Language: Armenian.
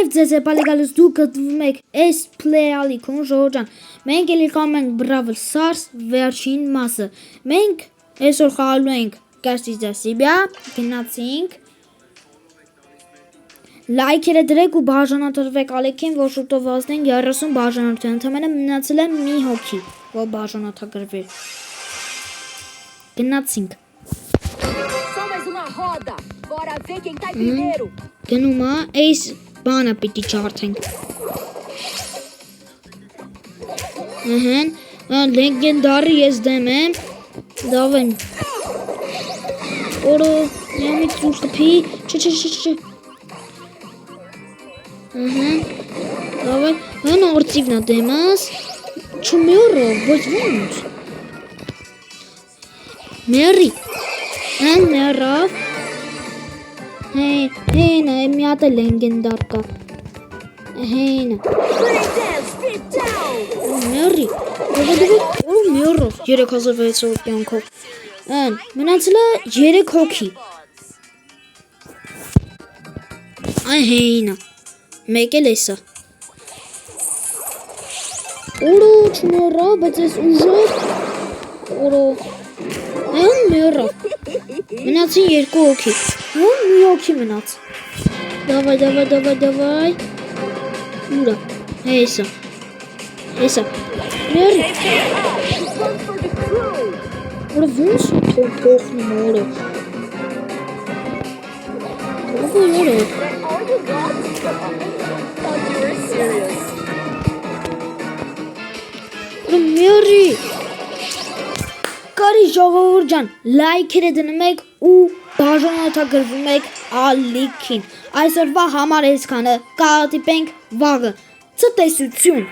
Բարև ձեզ է բալեգալուս դու գտվում եք այս play-ալիքում Ժողովուրդ ջան մենք էլի խաղում ենք Brawl Stars վերջին մասը մենք այսօր խաղալու ենք Գարսիզա Սիբիա գնացինք լայքերը դրեք ու բաժանորդվեք ալեքին որ շուտով հասնենք 30 բաժանորդի ընդամենը մնացել է մի հոգի որ բաժանորդագրվի գնացինք գնում է այս բանը պիտի չարթենք լեգենդարի ես դեմ եմ դավեն օրո նամից ու կպի չէ դավեն հան արձիվնա դեմաս չմյորո ոչ ոնց մերի հան մերավ Հենա, մի հատ է լեգենդար կա Հենա Մերի Մերով 3600 կյանքով Մնացել է 3 հոգի Այ հենա Մեկ էլ էսա Օրո չմերա, բայց ես ուժով Օրո Հեն մերով Մնացին 2 հոգի Հեն մի հոգի մնաց Դավայ Ուրա Հեսա Մերի Որը ոնց ու թողնում օրը Թողում օրը Մերի Կարի ժողովուրդ ջան լայքերը դնում եք ու բաժանորդագրվում եք ալիքին այսօրվա համար այսքանը կհանդիպենք վաղը ցտեսություն